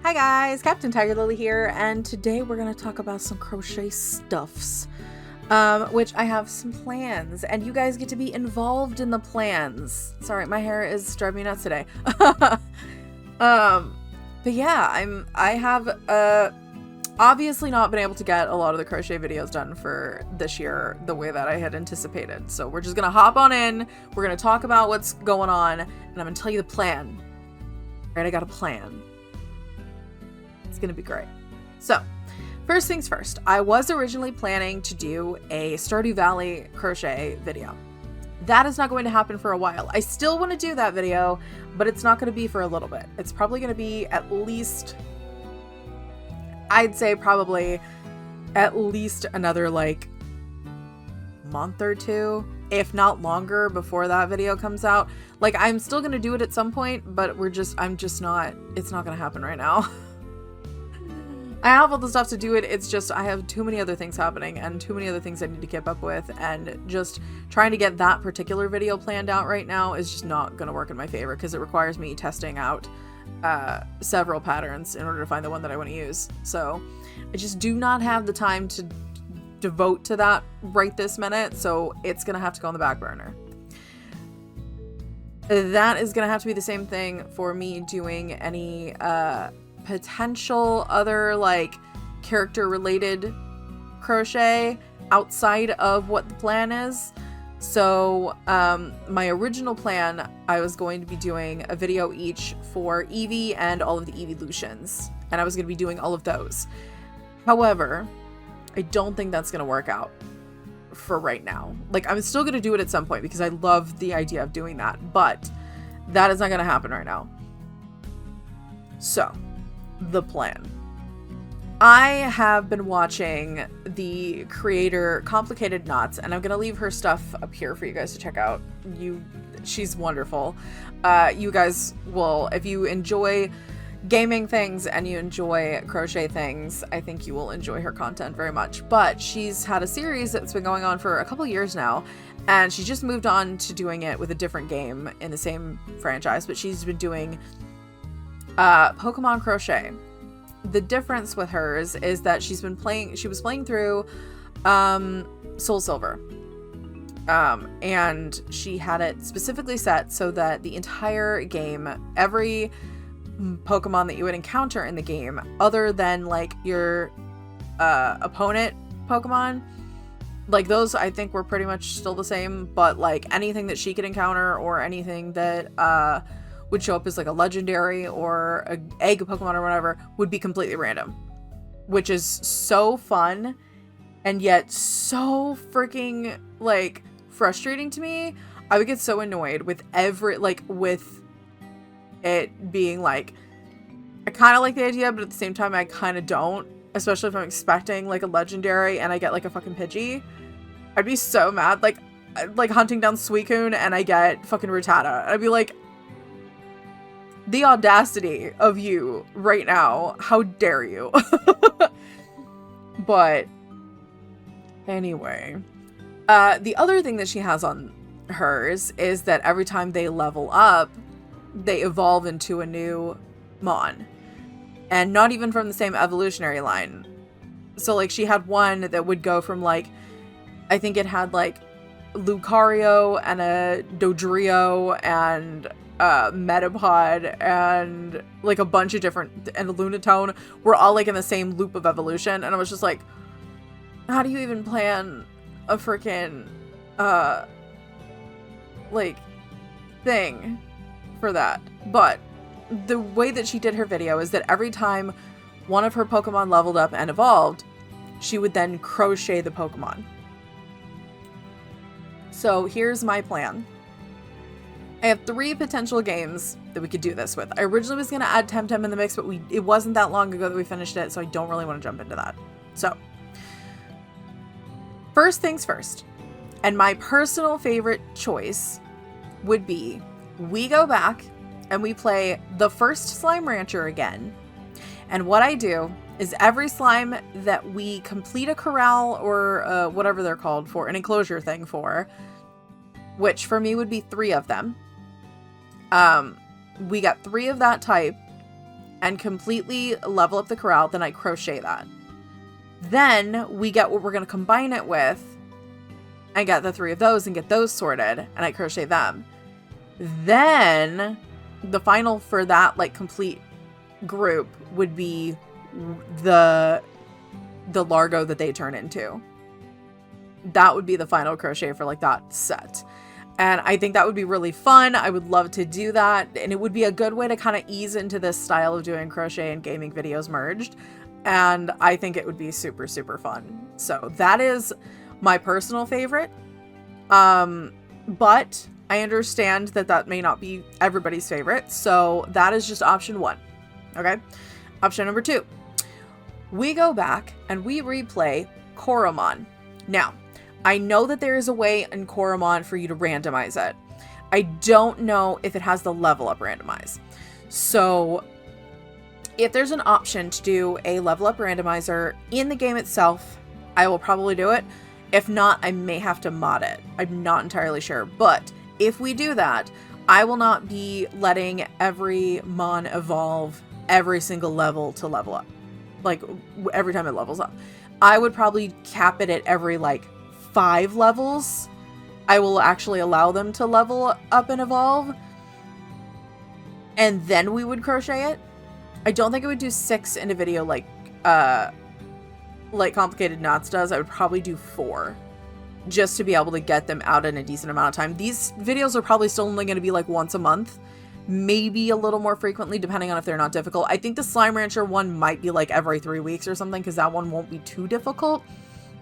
Hi guys, Captain TigerLily here, and today we're going to talk about some crochet stuffs, which I have some plans, and you guys get to be involved in the plans. Sorry, my hair is driving me nuts today. But yeah, I have obviously not been able to get a lot of the crochet videos done for this year the way that I had anticipated. So we're just going to hop on in, we're going to talk about what's going on, and I'm going to tell you the plan. Alright, I got a plan. It's gonna be great. So, first things first, I was originally planning to do a Stardew Valley crochet video. That is not going to happen for a while. I still want to do that video, but it's not going to be for a little bit. It's probably going to be at least, I'd say probably at least another like month or two, if not longer, before that video comes out. Like, I'm still going to do it at some point, but it's not going to happen right now. I have all the stuff to do it, it's just I have too many other things happening and too many other things I need to keep up with, and just trying to get that particular video planned out right now is just not going to work in my favor because it requires me testing out several patterns in order to find the one that I want to use. So I just do not have the time to devote to that right this minute, so it's going to have to go on the back burner. That is going to have to be the same thing for me doing any potential other like character related crochet outside of what the plan is. So my original plan, I was going to be doing a video each for Eevee and all of the evolutions, and I was going to be doing all of those. However, I don't think that's going to work out for right now. Like, I'm still going to do it at some point because I love the idea of doing that, but that is not going to happen right now. So the plan. I have been watching the creator Complicated Knots, and I'm gonna leave her stuff up here for you guys to check out. She's wonderful. You guys will, if you enjoy gaming things and you enjoy crochet things, I think you will enjoy her content very much. But she's had a series that's been going on for a couple years now, and she just moved on to doing it with a different game in the same franchise, but she's been doing Pokemon crochet. The difference with hers is that she was playing through Soul Silver, and she had it specifically set so that the entire game, every Pokemon that you would encounter in the game, other than like your opponent Pokemon, like those I think were pretty much still the same, but like anything that she could encounter or anything that would show up as like a legendary or an egg Pokemon or whatever would be completely random, which is so fun and yet so freaking like frustrating to me. I would get so annoyed with with it being like, I kind of like the idea, but at the same time I kind of don't, especially if I'm expecting like a legendary and I get like a fucking Pidgey. I'd be so mad, like hunting down Suicune and I get fucking Rattata. I'd be like, the audacity of you right now. How dare you? But anyway, the other thing that she has on hers is that every time they level up, they evolve into a new Mon, and not even from the same evolutionary line. So like she had one that would go from like, I think it had like Lucario and a Dodrio and Metapod and like a bunch of different, and Lunatone were all like in the same loop of evolution, and I was just like, how do you even plan a freaking like thing for that? But the way that she did her video is that every time one of her Pokemon leveled up and evolved, she would then crochet the Pokemon. So here's my plan. I have 3 potential games that we could do this with. I originally was going to add Temtem in the mix, but it wasn't that long ago that we finished it, so I don't really want to jump into that. So, first things first, and my personal favorite choice would be we go back and we play the first Slime Rancher again. And what I do is every slime that we complete a corral or whatever they're called for, an enclosure thing for, which for me would be 3 of them. We got 3 of that type. and completely level up the corral, then I crochet that. Then we get what we're going to combine it with and get the 3 of those and get those sorted, and I crochet them. Then the final for that like complete group would be the largo that they turn into. That would be the final crochet for like that set. And I think that would be really fun. I would love to do that. And it would be a good way to kind of ease into this style of doing crochet and gaming videos merged. And I think it would be super, super fun. So that is my personal favorite. But I understand that that may not be everybody's favorite. So that is just option 1. Okay. Option number 2. We go back and we replay Koromon. Now, I know that there is a way in Koromon for you to randomize it. I don't know if it has the level up randomize. So if there's an option to do a level up randomizer in the game itself, I will probably do it. If not, I may have to mod it. I'm not entirely sure. But if we do that, I will not be letting every mon evolve every single level to level up. Like every time it levels up. I would probably cap it at every like 5 levels. I will actually allow them to level up and evolve. And then we would crochet it. I don't think I would do 6 in a video like Complicated Knots does. I would probably do 4 just to be able to get them out in a decent amount of time. These videos are probably still only going to be like once a month, maybe a little more frequently depending on if they're not difficult. I think the Slime Rancher one might be like every 3 weeks or something because that one won't be too difficult.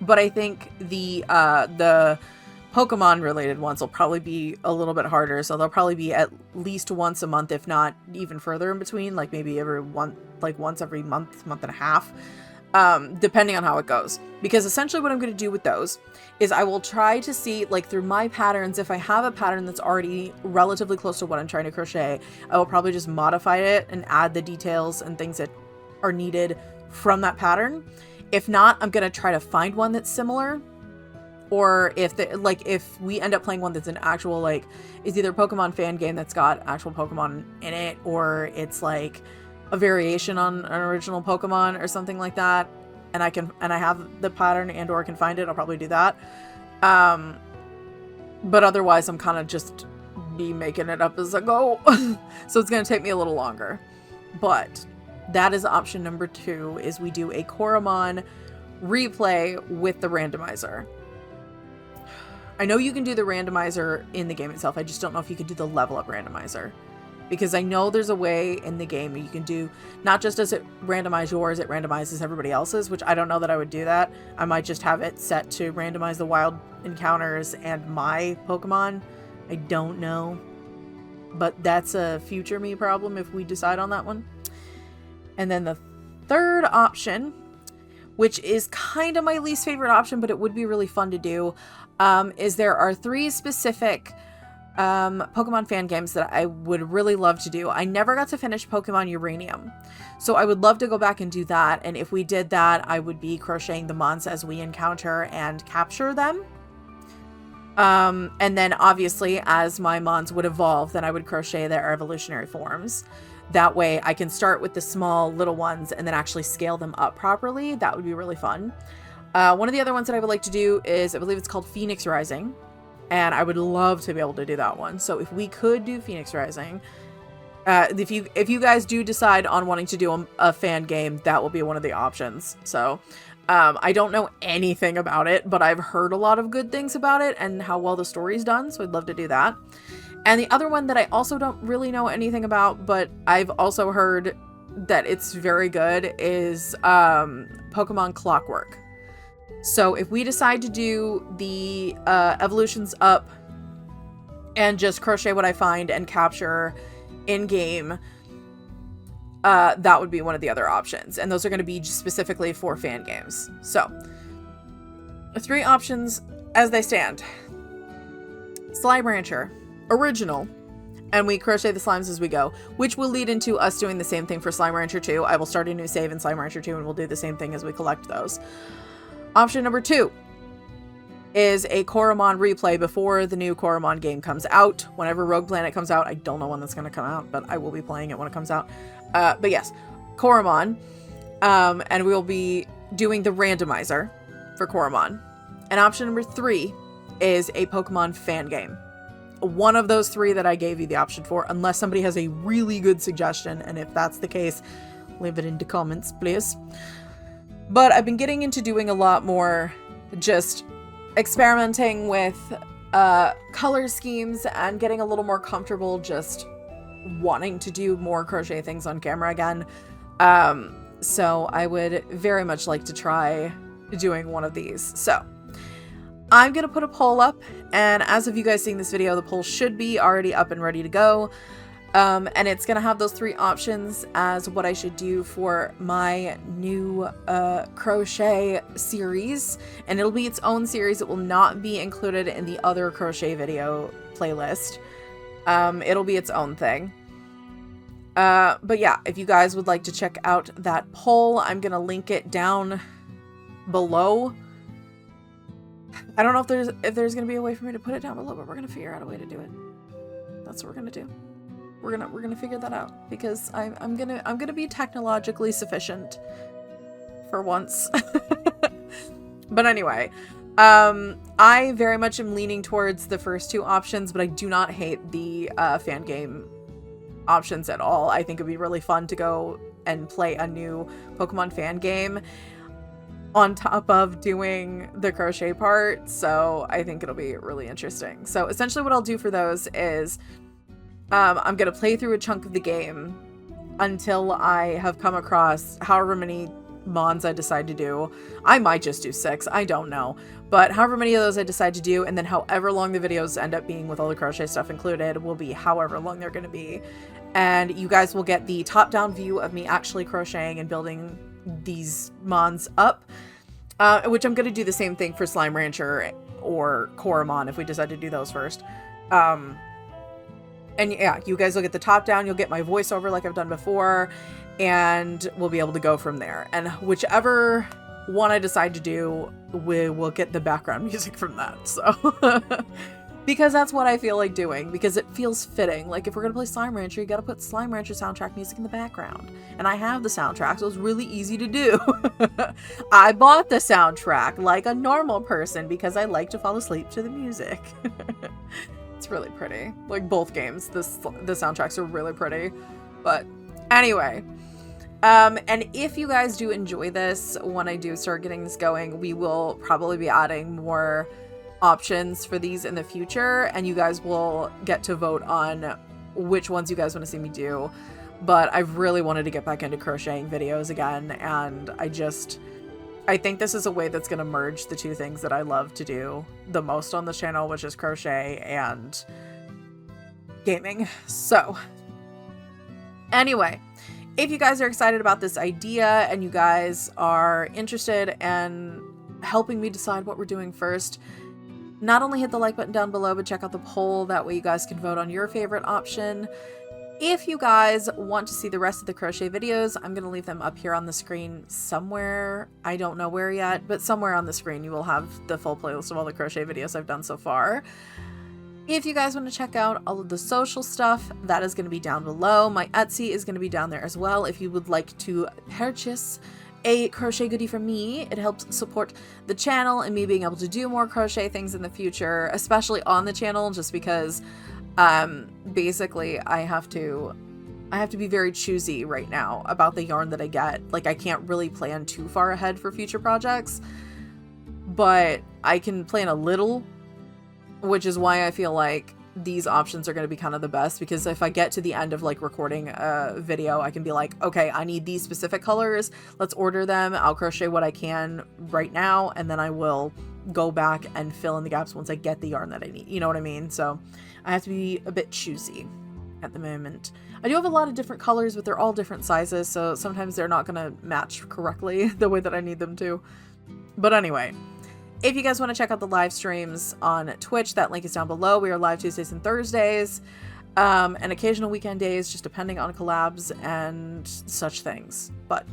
But I think the Pokemon related ones will probably be a little bit harder. So they'll probably be at least once a month, if not even further in between, like maybe once every month, month and a half, depending on how it goes. Because essentially what I'm going to do with those is I will try to see like through my patterns, if I have a pattern that's already relatively close to what I'm trying to crochet, I will probably just modify it and add the details and things that are needed from that pattern. If not, I'm going to try to find one that's similar. Or if we end up playing one that's an actual, like, is either a Pokemon fan game that's got actual Pokemon in it, or it's like a variation on an original Pokemon or something like that, and I have the pattern and or can find it, I'll probably do that. But otherwise I'm kind of just be making it up as I go. So it's going to take me a little longer. But that is option number 2, is we do a Koromon replay with the randomizer. I know you can do the randomizer in the game itself. I just don't know if you could do the level up randomizer. Because I know there's a way in the game you can do, not just does it randomize yours, it randomizes everybody else's, which I don't know that I would do that. I might just have it set to randomize the wild encounters and my Pokemon. I don't know. But that's a future me problem if we decide on that one. And then the third option, which is kind of my least favorite option, but it would be really fun to do, is there are 3 specific Pokemon fan games that I would really love to do. I never got to finish Pokemon Uranium, so I would love to go back and do that. And if we did that, I would be crocheting the mons as we encounter and capture them. And then obviously as my mons would evolve, then I would crochet their evolutionary forms. That way I can start with the small little ones and then actually scale them up properly. That would be really fun. One of the other ones that I would like to do is, I believe it's called Phoenix Rising. And I would love to be able to do that one. So if we could do Phoenix Rising, if you guys do decide on wanting to do a fan game, that will be one of the options. So I don't know anything about it, but I've heard a lot of good things about it and how well the story's done. So I'd love to do that. And the other one that I also don't really know anything about, but I've also heard that it's very good, is Pokemon Clockwork. So if we decide to do the evolutions up and just crochet what I find and capture in game, that would be one of the other options. And those are going to be specifically for fan games. So 3 options as they stand. Slime Rancher, original, and we crochet the slimes as we go, which will lead into us doing the same thing for Slime Rancher 2. I will start a new save in Slime Rancher 2 and we'll do the same thing as we collect those. Option number 2 is a Koromon replay before the new Koromon game comes out. Whenever Rogue Planet comes out, I don't know when that's going to come out, but I will be playing it when it comes out. But yes, Koromon. And we'll be doing the randomizer for Koromon. And option number 3 is a Pokemon fan game. One of those 3 that I gave you the option for, unless somebody has a really good suggestion. And if that's the case, leave it in the comments, please. But I've been getting into doing a lot more just experimenting with color schemes and getting a little more comfortable just wanting to do more crochet things on camera again. So I would very much like to try doing one of these. So I'm going to put a poll up, and as of you guys seeing this video, the poll should be already up and ready to go. And it's going to have those 3 options as what I should do for my new crochet series. And it'll be its own series. It will not be included in the other crochet video playlist. It'll be its own thing. But yeah, if you guys would like to check out that poll, I'm going to link it down below. I don't know if there's going to be a way for me to put it down below, but we're going to figure out a way to do it. That's what we're going to do. We're gonna figure that out, because I'm gonna be technologically sufficient for once. But anyway, I very much am leaning towards the first 2 options, but I do not hate the fan game options at all. I think it'd be really fun to go and play a new Pokemon fan game on top of doing the crochet part, so I think it'll be really interesting. So essentially what I'll do for those is I'm going to play through a chunk of the game until I have come across however many mons I decide to do. I might just do 6, I don't know. But however many of those I decide to do, and then however long the videos end up being with all the crochet stuff included will be however long they're going to be. And you guys will get the top-down view of me actually crocheting and building these mons up. Which I'm going to do the same thing for Slime Rancher or Koromon if we decide to do those first. And yeah, you guys will get the top down, you'll get my voiceover like I've done before, and we'll be able to go from there. And whichever one I decide to do, we will get the background music from that. So, because that's what I feel like doing, because it feels fitting. Like if we're going to play Slime Rancher, you got to put Slime Rancher soundtrack music in the background. And I have the soundtrack, so it's really easy to do. I bought the soundtrack like a normal person because I like to fall asleep to the music. It's really pretty. Like both games, the soundtracks are really pretty. But anyway, and if you guys do enjoy this, when I do start getting this going, we will probably be adding more options for these in the future, and you guys will get to vote on which ones you guys want to see me do. But I've really wanted to get back into crocheting videos again, and I think this is a way that's going to merge the 2 things that I love to do the most on this channel, which is crochet and gaming. So anyway, if you guys are excited about this idea and you guys are interested in helping me decide what we're doing first, not only hit the like button down below, but check out the poll. That way you guys can vote on your favorite option. If you guys want to see the rest of the crochet videos, I'm going to leave them up here on the screen somewhere. I don't know where yet, but somewhere on the screen you will have the full playlist of all the crochet videos I've done so far. If you guys want to check out all of the social stuff, that is going to be down below. My Etsy is going to be down there as well. If you would like to purchase a crochet goodie from me, it helps support the channel and me being able to do more crochet things in the future, especially on the channel, just because basically I have to be very choosy right now about the yarn that I get. Like I can't really plan too far ahead for future projects, but I can plan a little, which is why I feel like these options are going to be kind of the best, because if I get to the end of like recording a video, I can be like, okay, I need these specific colors, let's order them, I'll crochet what I can right now, and then I will go back and fill in the gaps once I get the yarn that I need, you know what I mean? So I have to be a bit choosy at the moment. I do have a lot of different colors, but they're all different sizes, so sometimes they're not going to match correctly the way that I need them to. But anyway, if you guys want to check out the live streams on Twitch, that link is down below. We are live Tuesdays and Thursdays, and occasional weekend days, just depending on collabs and such things. But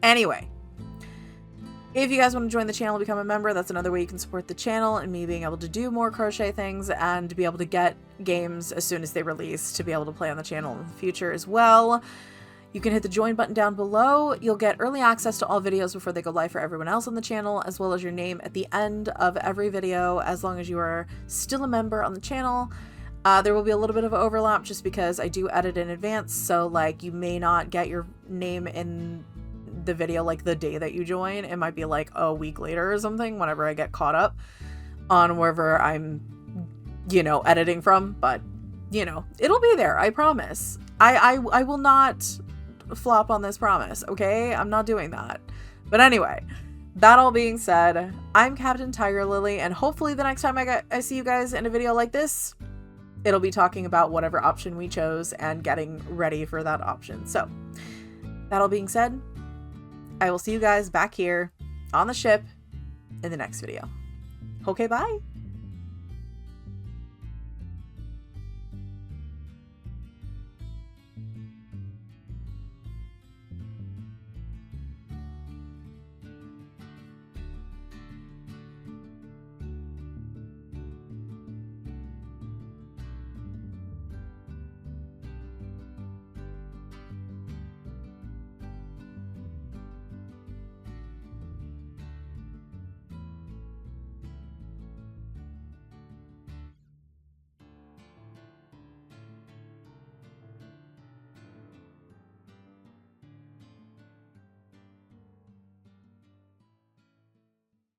anyway, if you guys want to join the channel, become a member, that's another way you can support the channel and me being able to do more crochet things and to be able to get games as soon as they release to be able to play on the channel in the future as well. You can hit the join button down below. You'll get early access to all videos before they go live for everyone else on the channel, as well as your name at the end of every video, as long as you are still a member on the channel. There will be a little bit of overlap just because I do edit in advance, so like you may not get your name in the video like the day that you join. It might be like a week later or something whenever I get caught up on wherever I'm, you know, editing from, but you know, it'll be there, I promise. I will not flop on this promise, okay? I'm not doing that. But anyway, that all being said, I'm Captain TigerLily, and hopefully the next time I see you guys in a video like this, it'll be talking about whatever option we chose and getting ready for that option. So, that all being said, I will see you guys back here on the ship in the next video. Okay, bye!